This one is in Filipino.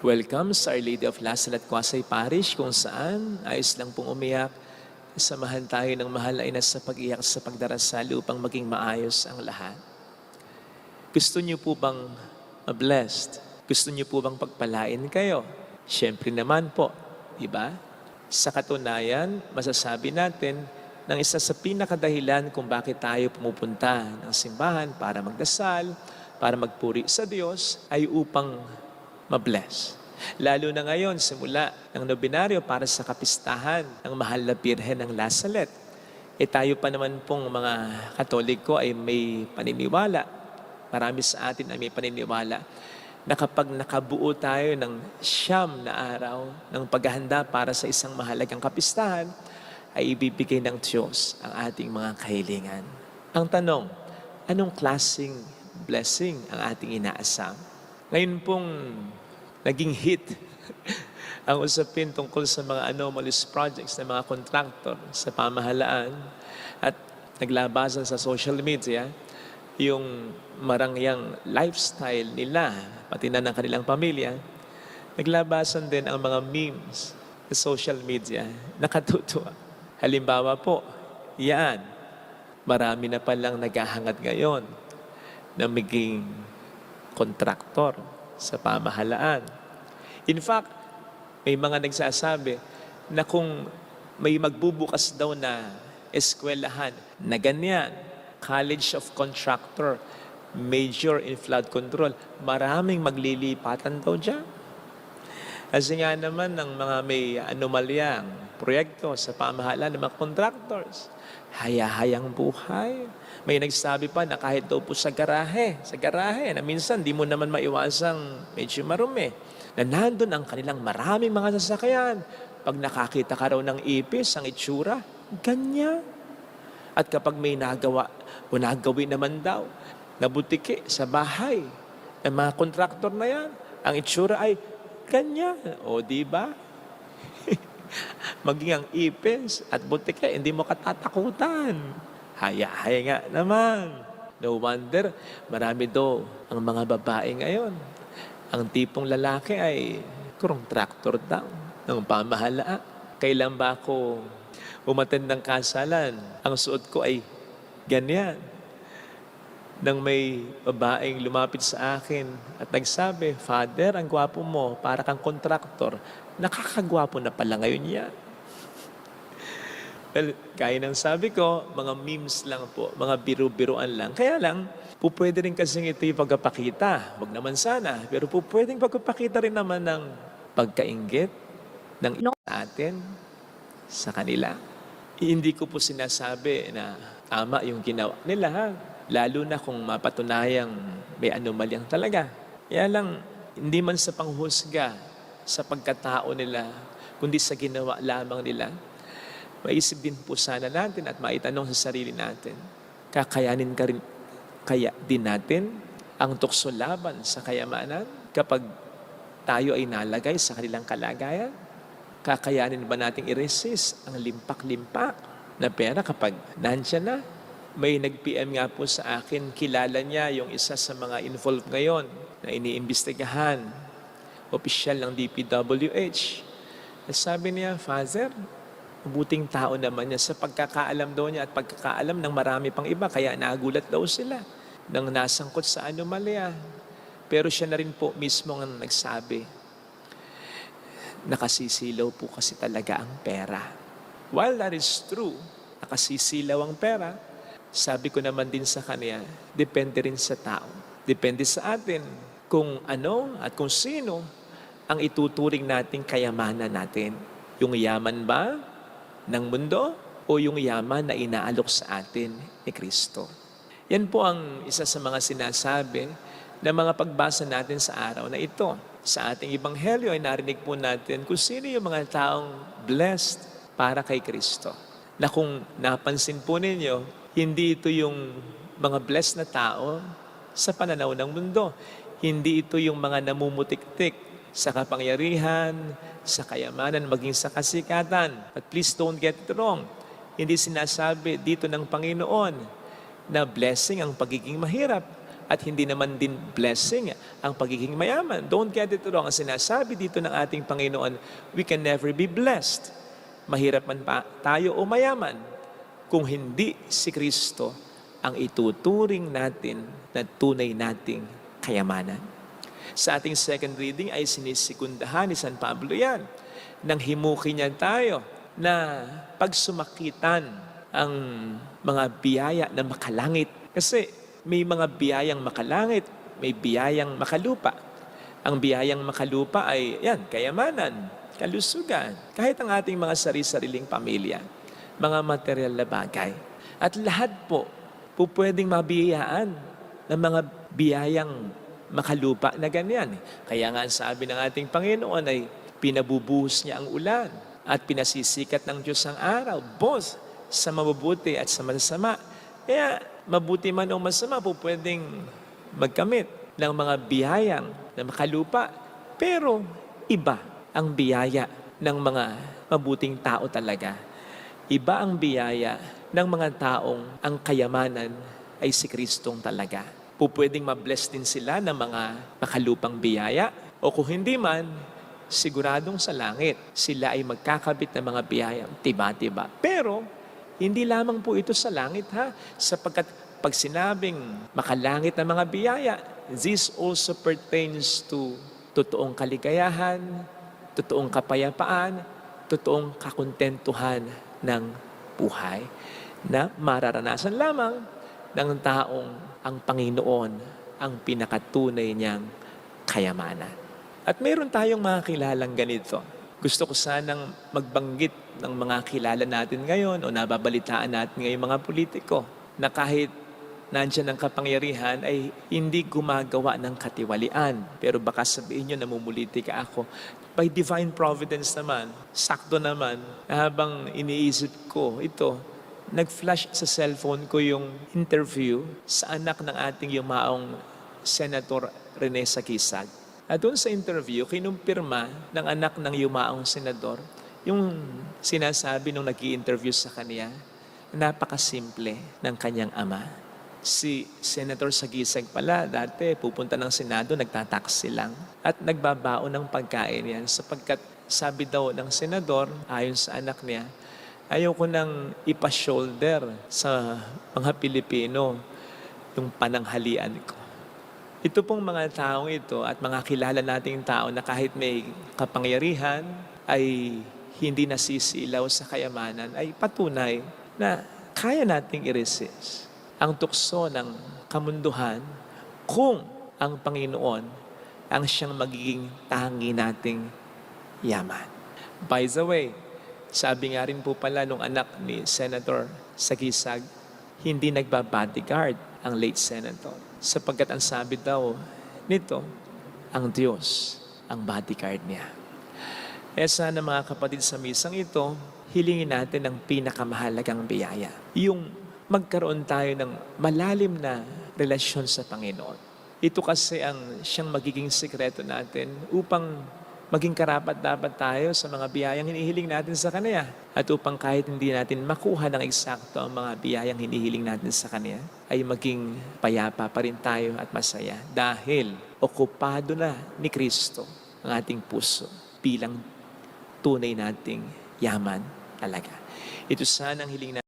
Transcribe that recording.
Welcome sa Our Lady of Lasal at Quasay Parish kung saan ayos lang pong umiyak. Samahan tayo ng mahal na ina sa pag-iyak sa pagdarasal upang maging maayos ang lahat. Gusto niyo po bang ma-blessed? Gusto niyo po bang pagpalain kayo? Siyempre naman po, di ba? Sa katunayan, masasabi natin ng isa sa pinakadahilan kung bakit tayo pumupunta ng simbahan para magdasal, para magpuri sa Diyos, ay upang ma-bless. Lalo na ngayon, simula ng nobinaryo para sa kapistahan ng mahal na Birhen ng Lasalet. Tayo pa naman pong mga Katoliko ay may paniniwala. Marami sa atin ay may paniniwala na kapag nakabuo tayo ng 9 na araw ng paghahanda para sa isang mahalagang kapistahan, ay ibibigay ng Diyos ang ating mga kahilingan. Ang tanong, anong klaseng blessing ang ating inaasam? Ngayon pong naging hit ang usapin tungkol sa mga anomalous projects ng mga contractor sa pamahalaan at naglabasan sa social media yung marangyang lifestyle nila, pati na ng kanilang pamilya. Naglabasan din ang mga memes sa social media. Nakatutuwa. Halimbawa po, yan, marami na palang naghahangad ngayon na maging kontraktor sa pamahalaan. In fact, may mga nagsasabi na kung may magbubukas daw na eskwelahan na ganyan, College of Contractor, Major in Flood Control, maraming maglilipatan daw dyan. Kasi nga naman ng mga may anomalyang proyekto sa pamahalaan ng mga contractors, hayahayang buhay. May nagsabi pa na kahit daw po sa garahe, na minsan di mo naman maiwasang medyo marumi, na nandun ang kanilang maraming mga sasakyan. Pag nakakita ka raw ng ipis, ang itsura, ganyan. At kapag may nagawa o nagawin naman daw, na butiki sa bahay ng mga kontraktor na yan, ang itsura ay ganyan. O di ba? Maging ang ipis at butike, hindi mo katatakutan. Haya-haya nga naman. No wonder, marami daw ang mga babae ngayon. Ang tipong lalaki ay kontraktor daw ng pamahalaan. Kailan ba ako umattend ng kasalan? Ang suot ko ay ganyan. Nang may babaeng lumapit sa akin at nagsabi, "Father, ang gwapo mo, para kang kontraktor." Nakakagwapo na pala ngayon yan. Well, gaya ng sabi ko, mga memes lang po, mga biru-biruan lang. Kaya lang, pwede rin kasing ito yung pagpapakita. Huwag naman sana. Pero pwedeng pagpapakita rin naman ng pagkainggit ng atin sa kanila. Hindi ko po sinasabi na tama yung ginawa nila, ha? Lalo na kung mapatunayang may anomalyang talaga. Kaya lang, hindi man sa panghusga sa pagkatao nila, kundi sa ginawa lamang nila, maisip din po sana natin at maitanong sa sarili natin, kakayanin kaya din natin ang tukso laban sa kayamanan kapag tayo ay nalagay sa kanilang kalagayan? Kakayanin ba nating i-resist ang limpak-limpak na pera kapag nandiyan na? May nag-PM nga po sa akin, kilala niya yung isa sa mga involved ngayon na iniimbestigahan, opisyal ng DPWH. Sabi niya, "Father, mabuting tao naman niya sa pagkakaalam daw niya at pagkakaalam ng marami pang iba, kaya nagulat daw sila nang nasangkot sa anomalya." Pero siya na rin po mismo ang nagsabi, nakasisilaw po kasi talaga ang pera. While that is true, nakasisilaw ang pera, sabi ko naman din sa kanya, depende rin sa tao. Depende sa atin kung ano at kung sino ang ituturing nating kayamanan natin. Yung yaman ba ng mundo o yung yaman na inaalok sa atin ni Kristo? Yan po ang isa sa mga sinasabi na mga pagbasa natin sa araw na ito. Sa ating ebanghelyo ay narinig po natin kung sino yung mga taong blessed para kay Kristo. Na kung napansin po ninyo, hindi ito yung mga blessed na tao sa pananaw ng mundo. Hindi ito yung mga namumutik-tik sa kapangyarihan, sa kayamanan, maging sa kasikatan. But please don't get it wrong. Hindi sinasabi dito ng Panginoon na blessing ang pagiging mahirap. At hindi naman din blessing ang pagiging mayaman. Don't get it wrong. Ang sinasabi dito ng ating Panginoon, we can never be blessed. Mahirap man pa tayo o mayaman kung hindi si Kristo ang ituturing natin na tunay nating kayamanan. Sa ating second reading ay sinisikundahan ni San Pablo yan. Nang himuki niya tayo na pagsumakitan ang mga biyaya na makalangit. Kasi may mga biyayang makalangit, may biyayang makalupa. Ang biyayang makalupa ay yan, kayamanan, kalusugan, kahit ang ating mga sari-sariling pamilya, mga material na bagay. At lahat po pwedeng mabiyayaan ng mga biyayang makalupa na ganyan. Kaya nga sabi ng ating Panginoon ay pinabubuhos niya ang ulan at pinasisikat ng Diyos ang araw, both sa mabubuti at sa masasama. Kaya mabuti man o masama po pwedeng magkamit ng mga biyayang na makalupa. Pero iba ang biyaya ng mga mabuting tao talaga. Iba ang biyaya ng mga taong ang kayamanan ay si Kristong talaga. Pwedeng mabless din sila ng mga makalupang biyaya. O kung hindi man, siguradong sa langit, sila ay magkakabit ng mga biyayang tiba-tiba. Pero hindi lamang po ito sa langit sapagkat pag sinabing makalangit na mga biyaya, this also pertains to totoong kaligayahan, totoong kapayapaan, totoong kakontentuhan ng buhay na mararanasan lamang ng taong ang Panginoon ang pinakatunay niyang kayamanan. At mayroon tayong mga kilalang ganito. Gusto ko sanang magbanggit ng mga kilala natin ngayon o nababalitaan natin ngayong mga politiko na kahit nandiyan ang kapangyarihan ay hindi gumagawa ng katiwalian. Pero baka sabihin nyo, namumulitika ako. By divine providence naman, sakto naman, na habang iniisip ko ito, nag-flash sa cellphone ko yung interview sa anak ng ating yumaong Senator Rene Saquisag. At doon sa interview, kinumpirma ng anak ng yumaong senador yung sinasabi nung nag-i-interview sa kanya, napakasimple ng kanyang ama. Si Senator Saquisag pala, dati pupunta ng Senado, nagtataksi lang at nagbabaon ng pagkain yan sapagkat sabi daw ng senador, ayon sa anak niya, ayaw ko nang ipa-shoulder sa mga Pilipino yung pananghalian ko. Ito pong mga taong ito at mga kilala nating tao na kahit may kapangyarihan ay hindi nasisilaw sa kayamanan ay patunay na kaya nating i-resist ang tukso ng kamunduhan kung ang Panginoon ang siyang magiging tangi nating yaman. By the way, sabi nga rin po pala nung anak ni Senator Saquisag, hindi nagba-bodyguard ang late Senator. Sapagkat ang sabi daw nito, ang Diyos ang bodyguard niya. Kaya sana mga kapatid sa misang ito, hilingin natin ang pinakamahalagang biyaya. Yung magkaroon tayo ng malalim na relasyon sa Panginoon. Ito kasi ang siyang magiging sikreto natin upang maging karapat-dapat tayo sa mga biyayang hinihiling natin sa Kanya. At upang kahit hindi natin makuha ng eksakto ang mga biyayang hinihiling natin sa Kanya, ay maging payapa pa rin tayo at masaya dahil okupado na ni Kristo ang ating puso bilang tunay nating yaman talaga. Ito sana ang hiling natin.